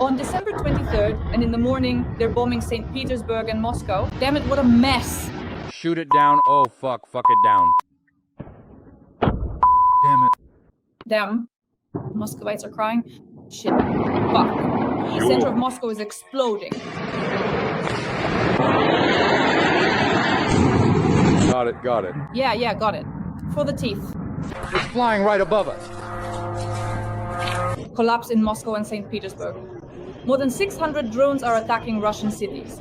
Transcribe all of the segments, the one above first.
On December 23rd, and in the morning, they're bombing St. Petersburg and Moscow. Damn it, what a mess! Shoot it down. Oh, fuck it down. Damn it. Damn. Muscovites are crying. Shit. Fuck. The center of Moscow is exploding. Got it. Yeah, got it. For the teeth. It's flying right above us. Collapse in Moscow and St. Petersburg. More than 600 drones are attacking Russian cities.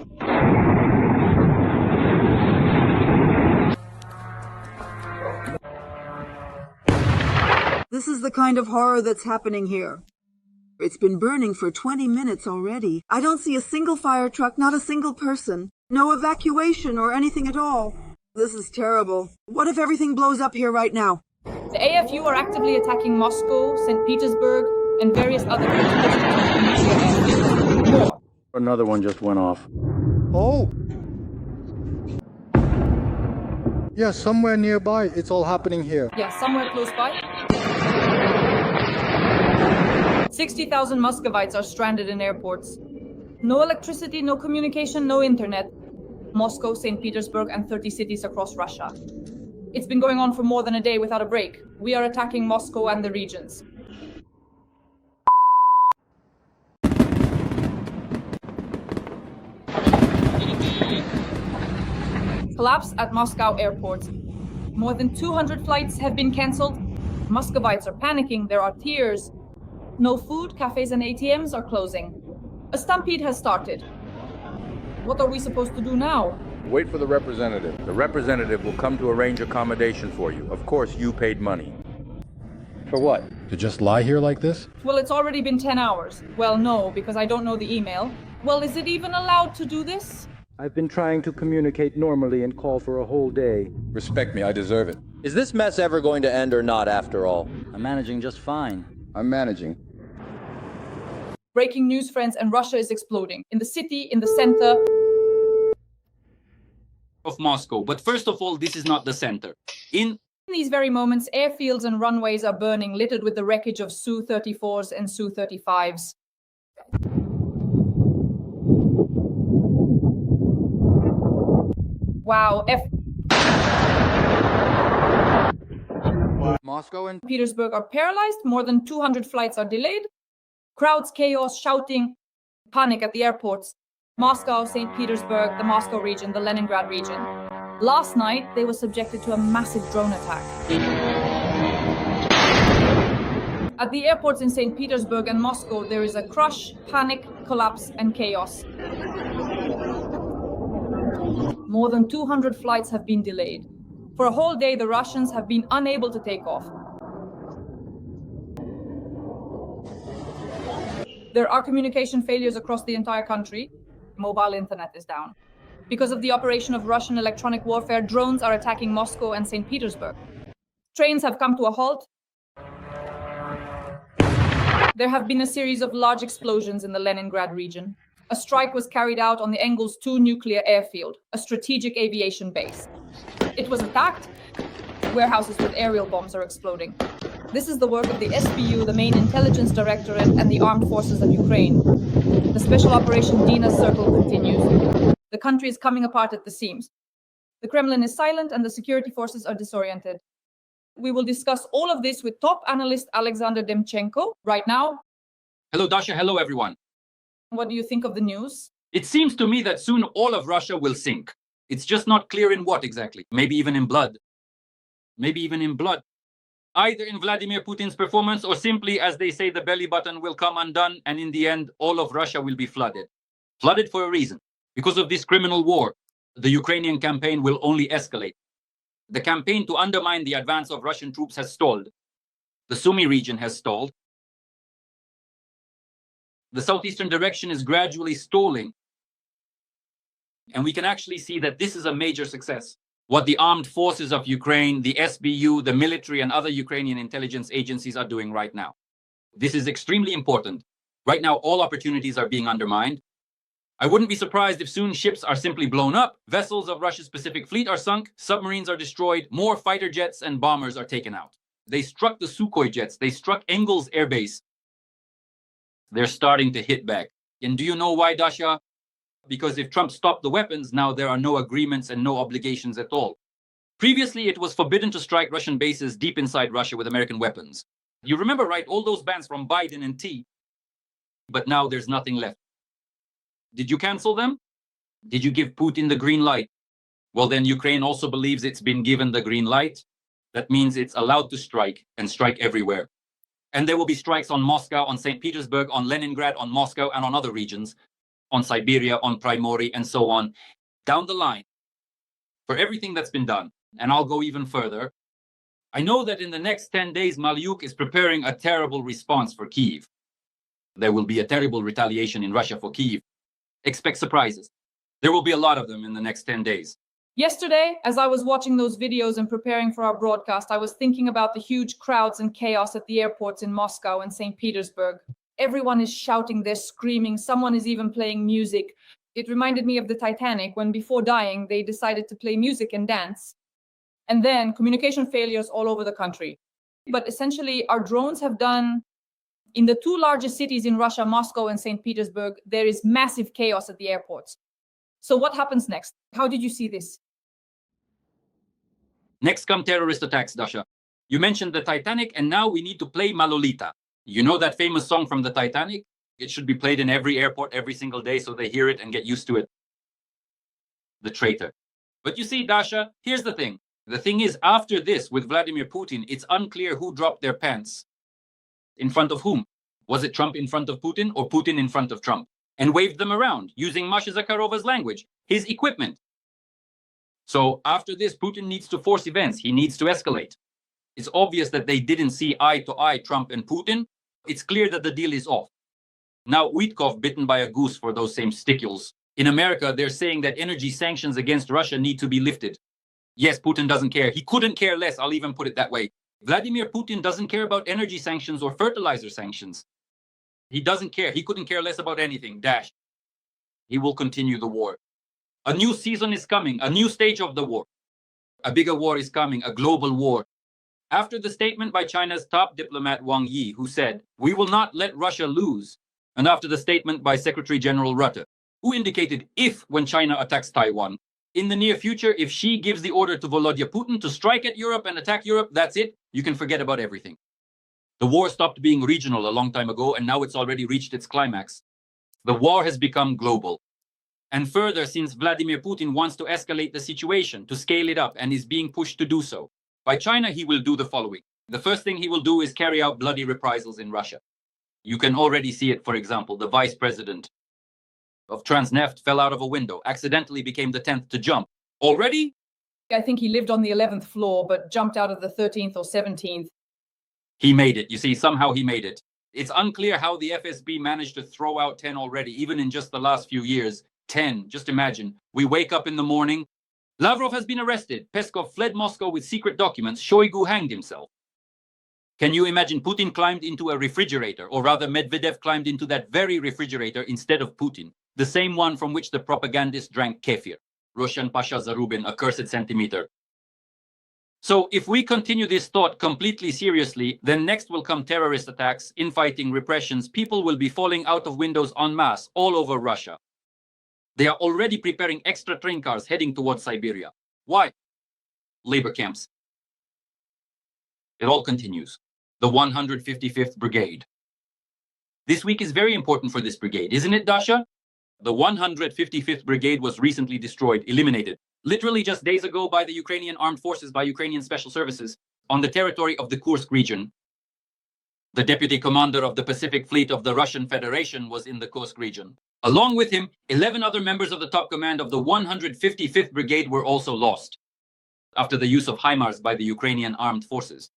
This is the kind of horror that's happening here. It's been burning for 20 minutes already. I don't see a single fire truck, not a single person. No evacuation or anything at all. This is terrible. What if everything blows up here right now? The AFU are actively attacking Moscow, St. Petersburg, and various other More. Another one just went off. Oh! Yeah, somewhere nearby. It's all happening here. Yeah, somewhere close by. 60,000 Muscovites are stranded in airports. No electricity, no communication, no internet. Moscow, St. Petersburg, and 30 cities across Russia. It's been going on for more than a day without a break. We are attacking Moscow and the regions. Collapse at Moscow airport. More than 200 flights have been cancelled. Muscovites are panicking, there are tears. No food, cafes and ATMs are closing. A stampede has started. What are we supposed to do now? Wait for the representative. The representative will come to arrange accommodation for you. Of course, you paid money. For what? To just lie here like this? Well, it's already been 10 hours. Well, no, because I don't know the email. Well, is it even allowed to do this? I've been trying to communicate normally and call for a whole day. Respect me, I deserve it. Is this mess ever going to end or not, after all? I'm managing just fine. I'm managing. Breaking news, friends, and Russia is exploding. In the city, in the center. Of Moscow. But first of all, this is not the center. In these very moments, airfields and runways are burning, littered with the wreckage of Su-34s and Su-35s. Wow, Moscow and Petersburg are paralyzed. More than 200 flights are delayed. Crowds, chaos, shouting, panic at the airports. Moscow, St. Petersburg, the Moscow region, the Leningrad region. Last night, they were subjected to a massive drone attack. At the airports in St. Petersburg and Moscow, there is a crush, panic, collapse, and chaos. More than 200 flights have been delayed. For a whole day, the Russians have been unable to take off. There are communication failures across the entire country. Mobile internet is down. Because of the operation of Russian electronic warfare, drones are attacking Moscow and St. Petersburg. Trains have come to a halt. There have been a series of large explosions in the Leningrad region. A strike was carried out on the Engulf 2 nuclear airfield, a strategic aviation base. It was attacked. Warehouses with aerial bombs are exploding. This is the work of the SBU, the main intelligence directorate, and the armed forces of Ukraine. The special operation Dina's Circle continues. The country is coming apart at the seams. The Kremlin is silent and the security forces are disoriented. We will discuss all of this with top analyst Alexander Demchenko right now. hello, Dasha. Hello, everyone. What do you think of the news? It seems to me that soon all of Russia will sink. It's just not clear in what exactly. Maybe even in blood. Maybe even in blood. Either in Vladimir Putin's performance or simply, as they say, the belly button will come undone and in the end, all of Russia will be flooded. Flooded for a reason. Because of this criminal war, the Ukrainian campaign will only escalate. The campaign to undermine the advance of Russian troops has stalled. The Sumy region has stalled. The southeastern direction is gradually stalling. And we can actually see that this is a major success. What the armed forces of Ukraine, the SBU, the military, and other Ukrainian intelligence agencies are doing right now. This is extremely important. Right now, all opportunities are being undermined. I wouldn't be surprised if soon ships are simply blown up, vessels of Russia's Pacific Fleet are sunk, submarines are destroyed, more fighter jets and bombers are taken out. They struck the Sukhoi jets, they struck Engulf's airbase. They're starting to hit back. And do you know why, Dasha? Because if Trump stopped the weapons, now there are no agreements and no obligations at all. Previously, it was forbidden to strike Russian bases deep inside Russia with American weapons. You remember, right? All those bans from Biden and T. But now there's nothing left. Did you cancel them? Did you give Putin the green light? Well, then Ukraine also believes it's been given the green light. That means it's allowed to strike and strike everywhere. And there will be strikes on Moscow, on St. Petersburg, on Leningrad, on Moscow, and on other regions, on Siberia, on Primory, and so on, down the line, for everything that's been done. And I'll go even further. I know that in the next 10 days, Malyuk is preparing a terrible response for Kyiv. There will be a terrible retaliation in Russia for Kyiv. Expect surprises. There will be a lot of them in the next 10 days. Yesterday, as I was watching those videos and preparing for our broadcast, I was thinking about the huge crowds and chaos at the airports in Moscow and St. Petersburg. Everyone is shouting, they're screaming, someone is even playing music. It reminded me of the Titanic when before dying, they decided to play music and dance. And then communication failures all over the country. But essentially, our drones have done, in the two largest cities in Russia, Moscow and St. Petersburg, there is massive chaos at the airports. So what happens next? How did you see this? Next come terrorist attacks, Dasha. You mentioned the Titanic, and now we need to play Malolita. You know that famous song from the Titanic? It should be played in every airport every single day so they hear it and get used to it. The traitor. But you see, Dasha, here's the thing. The thing is, after this, with Vladimir Putin, it's unclear who dropped their pants. In front of whom? Was it Trump in front of Putin or Putin in front of Trump? And waved them around, using Masha Zakharova's language, his equipment. So after this, Putin needs to force events. He needs to escalate. It's obvious that they didn't see eye to eye, Trump and Putin. It's clear that the deal is off. Now, Witkov bitten by a goose for those same stickles. In America, they're saying that energy sanctions against Russia need to be lifted. Yes, Putin doesn't care. He couldn't care less. I'll even put it that way. Vladimir Putin doesn't care about energy sanctions or fertilizer sanctions. He doesn't care. He couldn't care less about anything. Dash. He will continue the war. A new season is coming, a new stage of the war. A bigger war is coming, a global war. After the statement by China's top diplomat Wang Yi, who said, "We will not let Russia lose," and after the statement by Secretary General Rutte, who indicated if when China attacks Taiwan, in the near future, if she gives the order to Volodya Putin to strike at Europe and attack Europe, that's it. You can forget about everything. The war stopped being regional a long time ago, and now it's already reached its climax. The war has become global. And further, since Vladimir Putin wants to escalate the situation, to scale it up, and is being pushed to do so, by China, he will do the following. The first thing he will do is carry out bloody reprisals in Russia. You can already see it, for example, the vice president of Transneft fell out of a window, accidentally became the 10th to jump. Already? I think he lived on the 11th floor, but jumped out of the 13th or 17th. He made it. You see, somehow he made it. It's unclear how the FSB managed to throw out 10 already, even in just the last few years. 10. Just imagine. We wake up in the morning. Lavrov has been arrested. Peskov fled Moscow with secret documents. Shoigu hanged himself. Can you imagine Putin climbed into a refrigerator, or rather Medvedev climbed into that very refrigerator instead of Putin, the same one from which the propagandist drank kefir. Russian Pasha Zarubin, a cursed centimeter. So if we continue this thought completely seriously, then next will come terrorist attacks, infighting, repressions. People will be falling out of windows en masse all over Russia. They are already preparing extra train cars heading towards Siberia. Why? Labor camps. It all continues. The 155th Brigade. This week is very important for this brigade, isn't it, Dasha? The 155th Brigade was recently destroyed, eliminated, literally just days ago by the Ukrainian armed forces, by Ukrainian special services, on the territory of the Kursk region. The deputy commander of the Pacific Fleet of the Russian Federation was in the Kursk region. Along with him, 11 other members of the top command of the 155th Brigade were also lost after the use of HIMARS by the Ukrainian armed forces.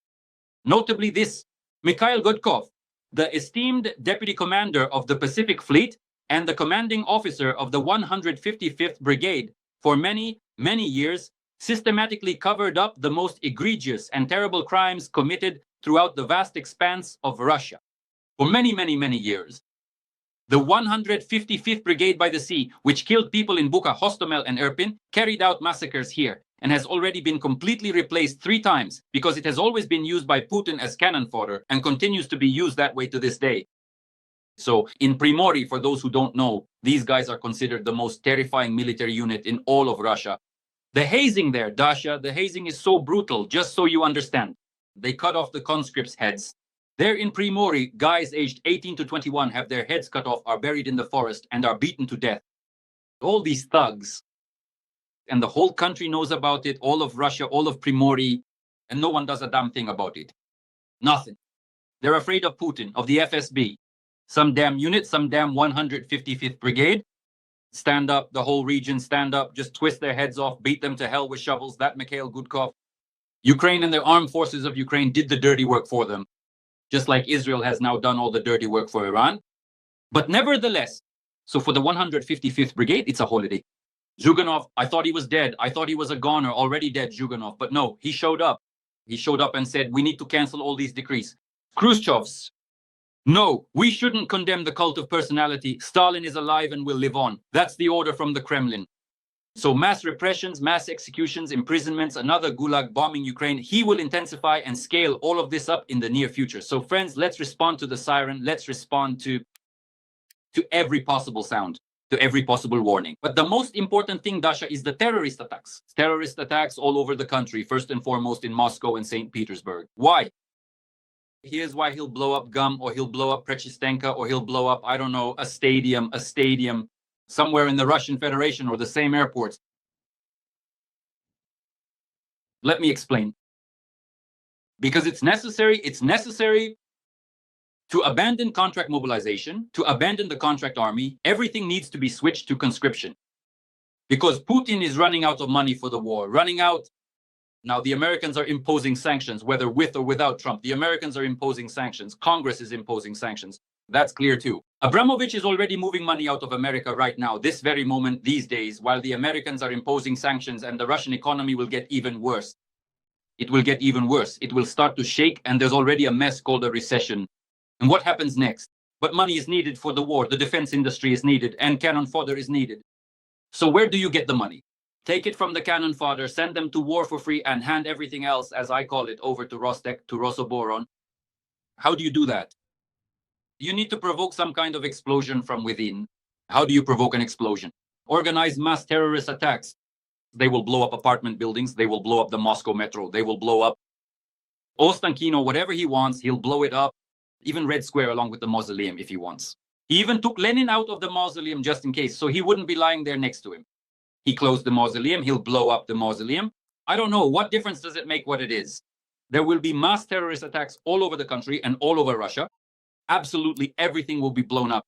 Notably this, Mikhail Godkov, the esteemed deputy commander of the Pacific Fleet and the commanding officer of the 155th Brigade, for many, many years, systematically covered up the most egregious and terrible crimes committed throughout the vast expanse of Russia. For many, many, many years. The 155th Brigade by the Sea, which killed people in Bucha, Hostomel, and Irpin, carried out massacres here and has already been completely replaced 3 times because it has always been used by Putin as cannon fodder and continues to be used that way to this day. So in Primorye, for those who don't know, these guys are considered the most terrifying military unit in all of Russia. The hazing there, Dasha, the hazing is so brutal, just so you understand. They cut off the conscripts' heads. There in Primorye, guys aged 18 to 21 have their heads cut off, are buried in the forest, and are beaten to death. All these thugs. And the whole country knows about it, all of Russia, all of Primorye, and no one does a damn thing about it. Nothing. They're afraid of Putin, of the FSB. Some damn unit, some damn 155th Brigade. Stand up, the whole region stand up, just twist their heads off, beat them to hell with shovels. That Mikhail Gudkov. Ukraine and the armed forces of Ukraine did the dirty work for them, just like Israel has now done all the dirty work for Iran. But nevertheless, so for the 155th Brigade, it's a holiday. Zhuganov, I thought he was dead. I thought he was a goner, already dead, Zhuganov. But no, he showed up. He showed up and said, we need to cancel all these decrees. Khrushchev's, no, we shouldn't condemn the cult of personality. Stalin is alive and will live on. That's the order from the Kremlin. So mass repressions, mass executions, imprisonments, another gulag bombing Ukraine. He will intensify and scale all of this up in the near future. So friends, let's respond to the siren. Let's respond to every possible sound, to every possible warning. But the most important thing, Dasha, is the terrorist attacks. Terrorist attacks all over the country, first and foremost in Moscow and St. Petersburg. Why? Here's why he'll blow up Gum, or he'll blow up Prechistenka, or he'll blow up, I don't know, a stadium somewhere in the Russian Federation or the same airports. Let me explain. Because it's necessary to abandon contract mobilization, to abandon the contract army. Everything needs to be switched to conscription. Because Putin is running out of money for the war, running out. Now, the Americans are imposing sanctions, whether with or without Trump. The Americans are imposing sanctions. Congress is imposing sanctions. That's clear too. Abramovich is already moving money out of America right now, this very moment, these days, while the Americans are imposing sanctions, and the Russian economy will get even worse. It will get even worse. It will start to shake, and there's already a mess called a recession. And what happens next? But money is needed for the war. The defense industry is needed, and cannon fodder is needed. So where do you get the money? Take it from the cannon fodder, send them to war for free, and hand everything else, as I call it, over to Rostec, to Rosoboron. How do you do that? You need to provoke some kind of explosion from within. How do you provoke an explosion? Organize mass terrorist attacks. They will blow up apartment buildings. They will blow up the Moscow metro. They will blow up Ostankino, whatever he wants. He'll blow it up. Even Red Square along with the mausoleum if he wants. He even took Lenin out of the mausoleum just in case, so he wouldn't be lying there next to him. He closed the mausoleum. He'll blow up the mausoleum. I don't know. What difference does it make what it is? There will be mass terrorist attacks all over the country and all over Russia. Absolutely everything will be blown up.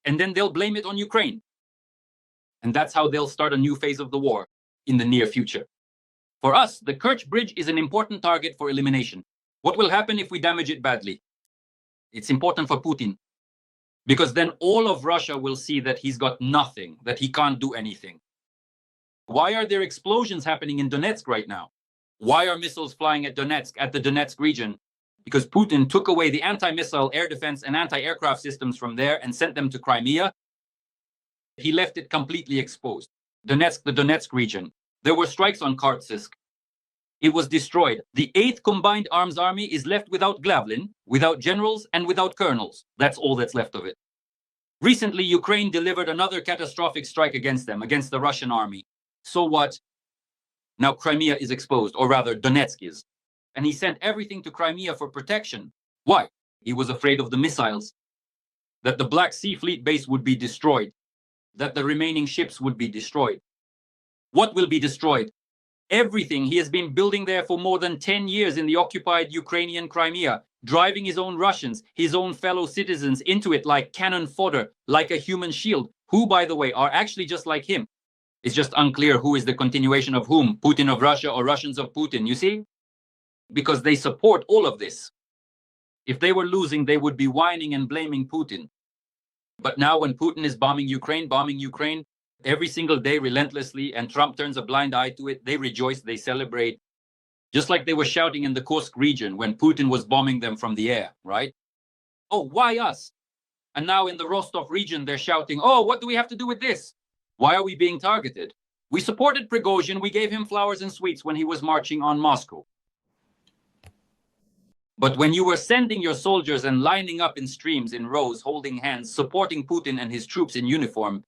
And then they'll blame it on Ukraine. And that's how they'll start a new phase of the war in the near future. For us, the Kerch Bridge is an important target for elimination. What will happen if we damage it badly? It's important for Putin. Because then all of Russia will see that he's got nothing, that he can't do anything. Why are there explosions happening in Donetsk right now? Why are missiles flying at Donetsk, at the Donetsk region? Because Putin took away the anti-missile, air defense, and anti-aircraft systems from there and sent them to Crimea. He left it completely exposed. Donetsk, the Donetsk region. There were strikes on Kharkiv. It was destroyed. The 8th Combined Arms Army is left without Glavlin, without generals, and without colonels. That's all that's left of it. Recently, Ukraine delivered another catastrophic strike against them, against the Russian army. So what? Now Crimea is exposed, or rather Donetsk is. And he sent everything to Crimea for protection. Why? He was afraid of the missiles. That the Black Sea Fleet base would be destroyed. That the remaining ships would be destroyed. What will be destroyed? Everything he has been building there for more than 10 years in the occupied Ukrainian Crimea, driving his own Russians, his own fellow citizens into it like cannon fodder, like a human shield, who, by the way, are actually just like him. It's just unclear who is the continuation of whom, Putin of Russia or Russians of Putin, you see? Because they support all of this. If they were losing, they would be whining and blaming Putin. But now when Putin is bombing Ukraine every single day relentlessly, and Trump turns a blind eye to it, they rejoice, they celebrate. Just like they were shouting in the Kursk region when Putin was bombing them from the air, right? Oh, why us? And now in the Rostov region, they're shouting, oh, what do we have to do with this? Why are we being targeted? We supported Prigozhin. We gave him flowers and sweets when he was marching on Moscow. But when you were sending your soldiers and lining up in streams, in rows, holding hands, supporting Putin and his troops in uniform,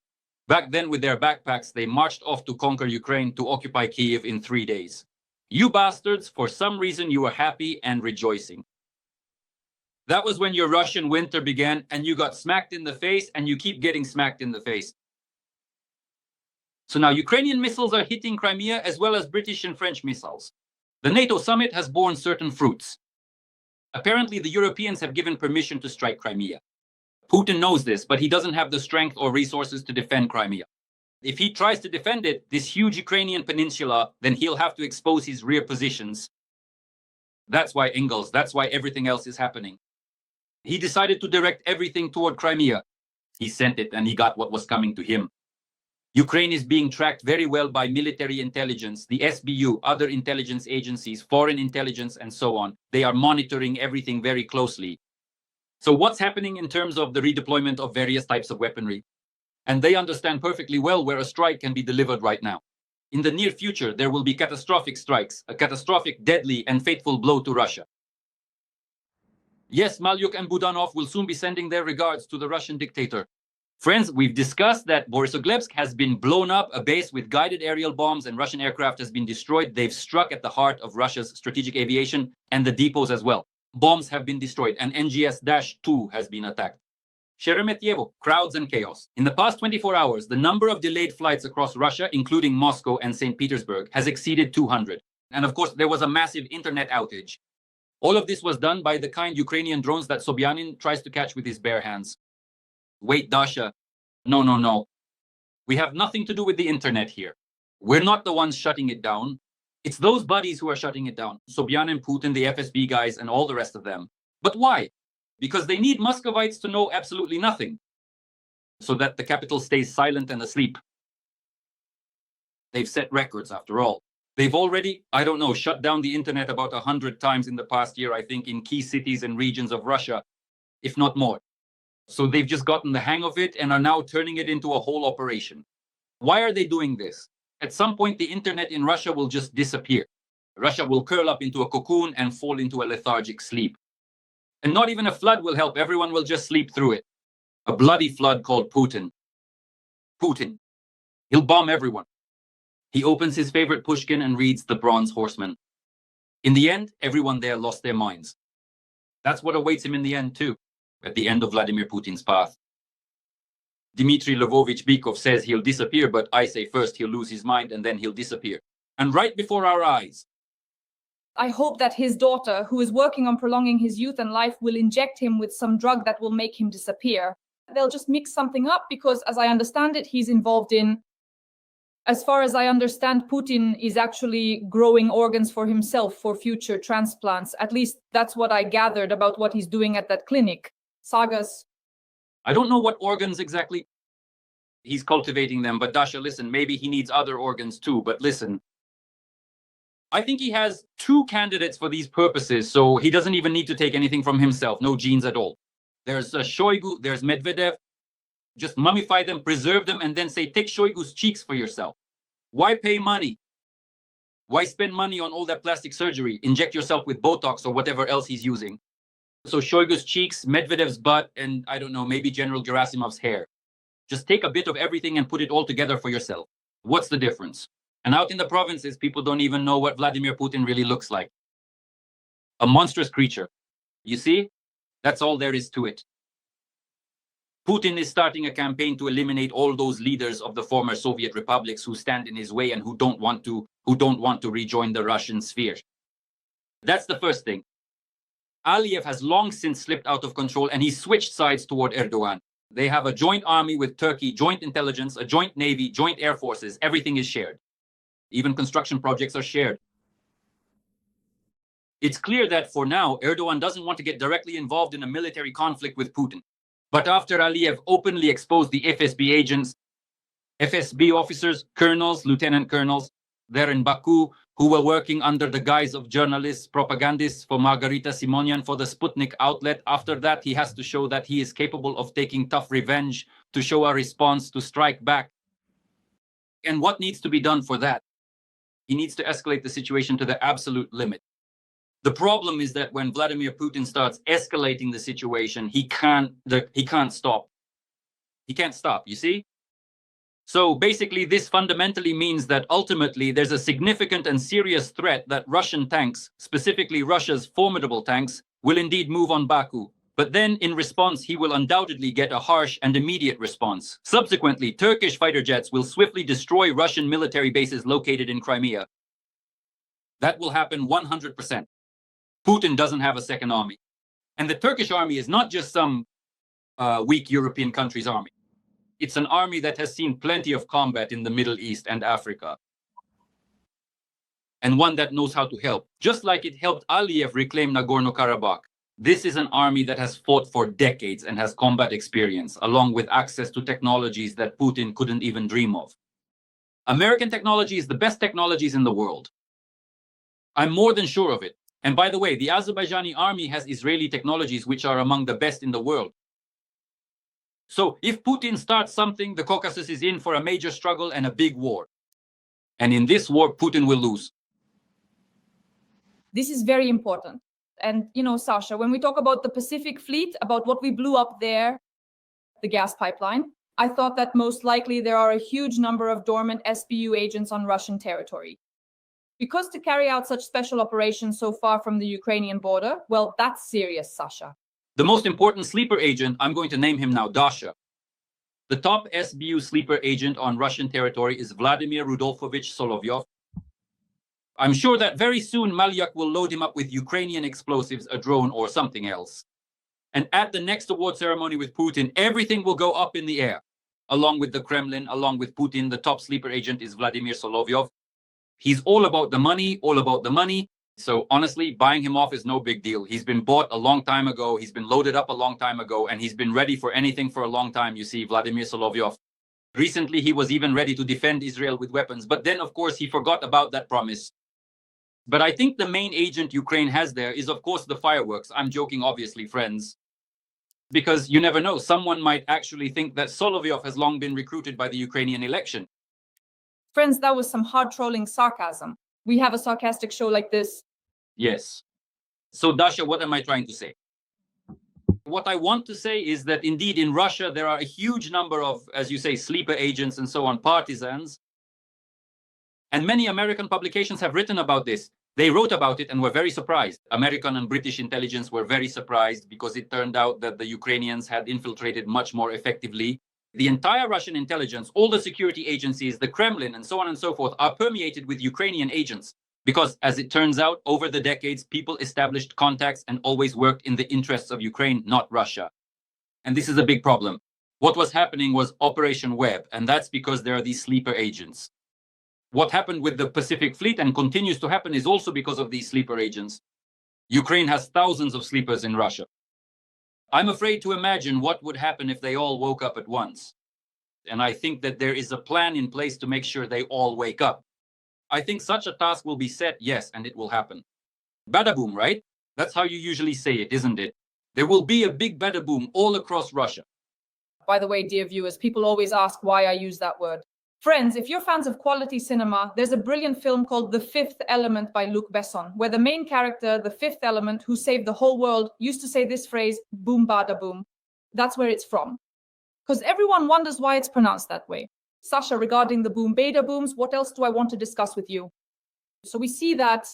back then with their backpacks, they marched off to conquer Ukraine, to occupy Kyiv in 3 days. You bastards, for some reason, you were happy and rejoicing. That was when your Russian winter began, and you got smacked in the face, and you keep getting smacked in the face. So now Ukrainian missiles are hitting Crimea, as well as British and French missiles. The NATO summit has borne certain fruits. Apparently, the Europeans have given permission to strike Crimea. Putin knows this, but he doesn't have the strength or resources to defend Crimea. If he tries to defend it, this huge Ukrainian peninsula, then he'll have to expose his rear positions. That's why Engulf, that's why everything else is happening. He decided to direct everything toward Crimea. He sent it and he got what was coming to him. Ukraine is being tracked very well by military intelligence, the SBU, other intelligence agencies, foreign intelligence, and so on. They are monitoring everything very closely. So what's happening in terms of the redeployment of various types of weaponry? And they understand perfectly well where a strike can be delivered right now. In the near future, there will be catastrophic strikes, a catastrophic, deadly, and fateful blow to Russia. Yes, Malyuk and Budanov will soon be sending their regards to the Russian dictator. Friends, we've discussed that Borisogledsk has been blown up, a base with guided aerial bombs, and Russian aircraft has been destroyed. They've struck at the heart of Russia's strategic aviation and the depots as well. Bombs have been destroyed, and NGS-2 has been attacked. Sheremetyevo, crowds and chaos. In the past 24 hours, the number of delayed flights across Russia, including Moscow and St. Petersburg, has exceeded 200. And of course, there was a massive internet outage. All of this was done by the kind Ukrainian drones that Sobyanin tries to catch with his bare hands. Wait, Dasha. No. We have nothing to do with the internet here. We're not the ones shutting it down. It's those buddies who are shutting it down. Sobyanin, Putin, the FSB guys, and all the rest of them. But why? Because they need Muscovites to know absolutely nothing, so that the capital stays silent and asleep. They've set records, after all. They've already, shut down the internet about 100 times in the past year, I think, in key cities and regions of Russia, if not more. So they've just gotten the hang of it and are now turning it into a whole operation. Why are they doing this? At some point, the internet in Russia will just disappear. Russia will curl up into a cocoon and fall into a lethargic sleep. And not even a flood will help. Everyone will just sleep through it. A bloody flood called Putin. Putin. He'll bomb everyone. He opens his favorite Pushkin and reads The Bronze Horseman. In the end, everyone there lost their minds. That's what awaits him in the end, too, at the end of Vladimir Putin's path. Dmitry Lvovich Bykov says he'll disappear, but I say first he'll lose his mind and then he'll disappear. And right before our eyes. I hope that his daughter, who is working on prolonging his youth and life, will inject him with some drug that will make him disappear. They'll just mix something up because, as I understand it, he's involved in... As far as I understand, Putin is actually growing organs for himself for future transplants. At least that's what I gathered about what he's doing at that clinic. Sagas. I don't know what organs exactly he's cultivating them, but Dasha, listen, maybe he needs other organs too, but listen. I think he has 2 candidates for these purposes, so he doesn't even need to take anything from himself, no genes at all. There's Shoigu, there's Medvedev. Just mummify them, preserve them, and then say, take Shoigu's cheeks for yourself. Why pay money? Why spend money on all that plastic surgery? Inject yourself with Botox or whatever else he's using. So Shoigu's cheeks, Medvedev's butt, and I don't know, maybe General Gerasimov's hair. Just take a bit of everything and put it all together for yourself. What's the difference? And out in the provinces, people don't even know what Vladimir Putin really looks like. A monstrous creature. You see? That's all there is to it. Putin is starting a campaign to eliminate all those leaders of the former Soviet republics who stand in his way and who don't want to rejoin the Russian sphere. That's the first thing. Aliyev has long since slipped out of control and he switched sides toward Erdogan. They have a joint army with Turkey, joint intelligence, a joint navy, joint air forces. Everything is shared. Even construction projects are shared. It's clear that for now, Erdogan doesn't want to get directly involved in a military conflict with Putin. But after Aliyev openly exposed the FSB agents, FSB officers, colonels, lieutenant colonels, there in Baku, who were working under the guise of journalists, propagandists for Margarita Simonyan for the Sputnik outlet, after that he has to show that he is capable of taking tough revenge, to show a response, to strike back. And what needs to be done for that? He needs to escalate the situation to the absolute limit. The problem is that when Vladimir Putin starts escalating the situation, he can't stop. He can't stop, you see? So basically, this fundamentally means that ultimately there's a significant and serious threat that Russian tanks, specifically Russia's formidable tanks, will indeed move on Baku. But then in response, he will undoubtedly get a harsh and immediate response. Subsequently, Turkish fighter jets will swiftly destroy Russian military bases located in Crimea. That will happen 100%. Putin doesn't have a second army. And the Turkish army is not just some weak European country's army. It's an army that has seen plenty of combat in the Middle East and Africa. And one that knows how to help. Just like it helped Aliyev reclaim Nagorno-Karabakh. This is an army that has fought for decades and has combat experience, along with access to technologies that Putin couldn't even dream of. American technology is the best technologies in the world. I'm more than sure of it. And by the way, the Azerbaijani army has Israeli technologies which are among the best in the world. So if Putin starts something, the Caucasus is in for a major struggle and a big war. And in this war, Putin will lose. This is very important. And, you know, Sasha, when we talk about the Pacific Fleet, about what we blew up there, the gas pipeline, I thought that most likely there are a huge number of dormant SBU agents on Russian territory. Because to carry out such special operations so far from the Ukrainian border, well, that's serious, Sasha. The most important sleeper agent, I'm going to name him now, Dasha. The top SBU sleeper agent on Russian territory is Vladimir Rudolfovich Solovyov. I'm sure that very soon Malyak will load him up with Ukrainian explosives, a drone, or something else. And at the next award ceremony with Putin, everything will go up in the air. Along with the Kremlin, along with Putin, the top sleeper agent is Vladimir Solovyov. He's all about the money, all about the money. So honestly, buying him off is no big deal. He's been bought a long time ago. He's been loaded up a long time ago, and he's been ready for anything for a long time. You see, Vladimir Solovyov. Recently, he was even ready to defend Israel with weapons. But then, of course, he forgot about that promise. But I think the main agent Ukraine has there is, of course, the fireworks. I'm joking, obviously, friends. Because you never know. Someone might actually think that Solovyov has long been recruited by the Ukrainian election. Friends, that was some hard trolling sarcasm. We have a sarcastic show like this. Yes. So, Dasha, what am I trying to say? What I want to say is that indeed in Russia, there are a huge number of, as you say, sleeper agents and so on, partisans. And many American publications have written about this. They wrote about it and were very surprised. American and British intelligence were very surprised because it turned out that the Ukrainians had infiltrated much more effectively. The entire Russian intelligence, all the security agencies, the Kremlin, and so on and so forth, are permeated with Ukrainian agents. Because, as it turns out, over the decades, people established contacts and always worked in the interests of Ukraine, not Russia. And this is a big problem. What was happening was Operation Web, and that's because there are these sleeper agents. What happened with the Pacific Fleet and continues to happen is also because of these sleeper agents. Ukraine has thousands of sleepers in Russia. I'm afraid to imagine what would happen if they all woke up at once. And I think that there is a plan in place to make sure they all wake up. I think such a task will be set, yes, and it will happen. Bada-boom, right? That's how you usually say it, isn't it? There will be a big bada-boom all across Russia. By the way, dear viewers, people always ask why I use that word. Friends, if you're fans of quality cinema, there's a brilliant film called The Fifth Element by Luc Besson, where the main character, the fifth element, who saved the whole world, used to say this phrase, boom bada boom. That's where it's from. Because everyone wonders why it's pronounced that way. Sasha, regarding the boom beta booms, what else do I want to discuss with you? So we see that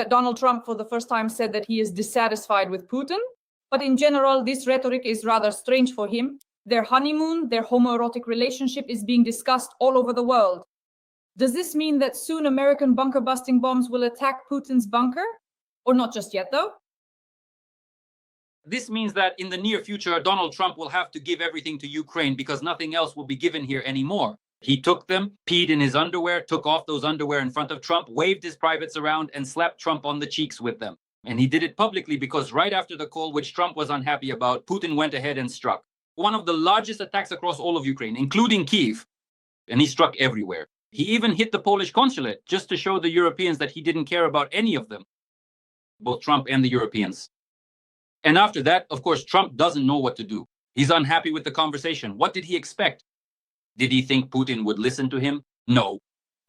Donald Trump for the first time said that he is dissatisfied with Putin, but in general, this rhetoric is rather strange for him. Their honeymoon, their homoerotic relationship is being discussed all over the world. Does this mean that soon American bunker-busting bombs will attack Putin's bunker? Or not just yet, though? This means that in the near future, Donald Trump will have to give everything to Ukraine because nothing else will be given here anymore. He took them, peed in his underwear, took off those underwear in front of Trump, waved his privates around, and slapped Trump on the cheeks with them. And he did it publicly because right after the call, which Trump was unhappy about, Putin went ahead and struck. One of the largest attacks across all of Ukraine, including Kyiv. And he struck everywhere. He even hit the Polish consulate just to show the Europeans that he didn't care about any of them, both Trump and the Europeans. And after that, of course, Trump doesn't know what to do. He's unhappy with the conversation. What did he expect? Did he think Putin would listen to him? No.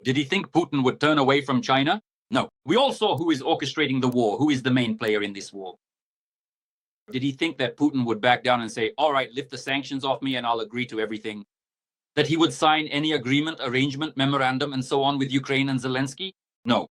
Did he think Putin would turn away from China? No. We all saw who is orchestrating the war, who is the main player in this war. Did he think that Putin would back down and say, all right, lift the sanctions off me and I'll agree to everything? That he would sign any agreement, arrangement, memorandum, and so on with Ukraine and Zelensky? No.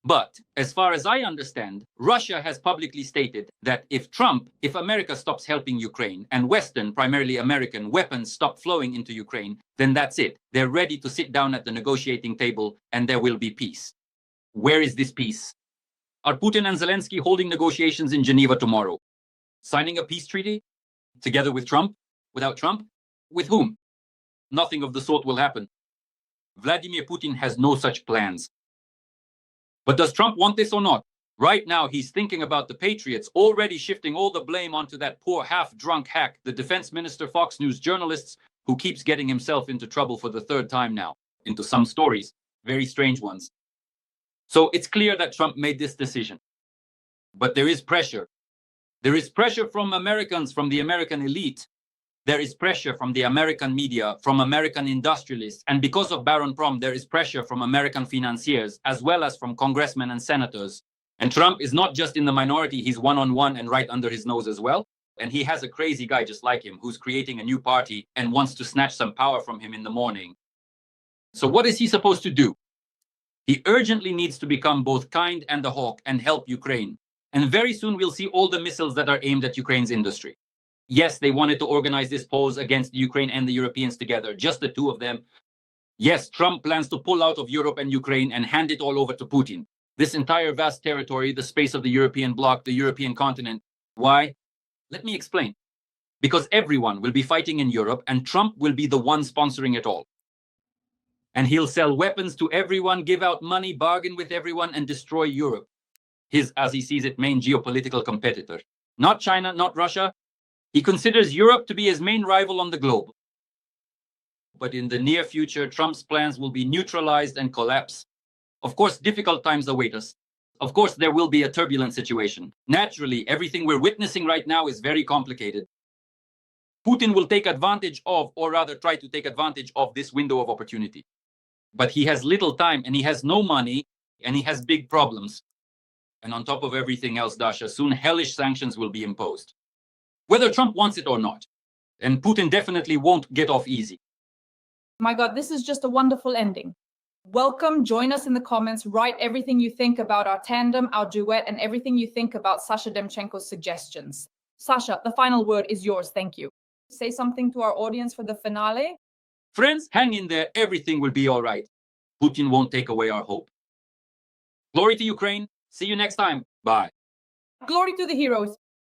But as far as I understand, Russia has publicly stated that if America stops helping Ukraine and Western, primarily American, weapons stop flowing into Ukraine, then that's it. They're ready to sit down at the negotiating table and there will be peace. Where is this peace? Are Putin and Zelensky holding negotiations in Geneva tomorrow? Signing a peace treaty? Together with Trump? Without Trump? With whom? Nothing of the sort will happen. Vladimir Putin has no such plans. But does Trump want this or not? Right now, he's thinking about the Patriots, already shifting all the blame onto that poor half-drunk hack, the defense minister, Fox News journalists, who keeps getting himself into trouble for the third time now, into some stories, very strange ones. So it's clear that Trump made this decision. But there is pressure. There is pressure from Americans, from the American elite. There is pressure from the American media, from American industrialists, and because of Baron Prom, there is pressure from American financiers, as well as from congressmen and senators. And Trump is not just in the minority, he's one-on-one and right under his nose as well. And he has a crazy guy just like him who's creating a new party and wants to snatch some power from him in the morning. So what is he supposed to do? He urgently needs to become both kind and a hawk and help Ukraine. And very soon we'll see all the missiles that are aimed at Ukraine's industry. Yes, they wanted to organize this pose against Ukraine and the Europeans together, just the two of them. Yes, Trump plans to pull out of Europe and Ukraine and hand it all over to Putin. This entire vast territory, the space of the European bloc, the European continent. Why? Let me explain. Because everyone will be fighting in Europe and Trump will be the one sponsoring it all. And he'll sell weapons to everyone, give out money, bargain with everyone, and destroy Europe. His, as he sees it, main geopolitical competitor. Not China, not Russia. He considers Europe to be his main rival on the globe. But in the near future, Trump's plans will be neutralized and collapse. Of course, difficult times await us. Of course, there will be a turbulent situation. Naturally, everything we're witnessing right now is very complicated. Putin will take advantage of, or rather try to take advantage of, this window of opportunity. But he has little time and he has no money and he has big problems. And on top of everything else, Dasha, soon hellish sanctions will be imposed. Whether Trump wants it or not. And Putin definitely won't get off easy. My God, this is just a wonderful ending. Welcome, join us in the comments, write everything you think about our tandem, our duet, and everything you think about Sasha Demchenko's suggestions. Sasha, the final word is yours, thank you. Say something to our audience for the finale. Friends, hang in there, everything will be all right. Putin won't take away our hope. Glory to Ukraine, see you next time, bye. Glory to the heroes.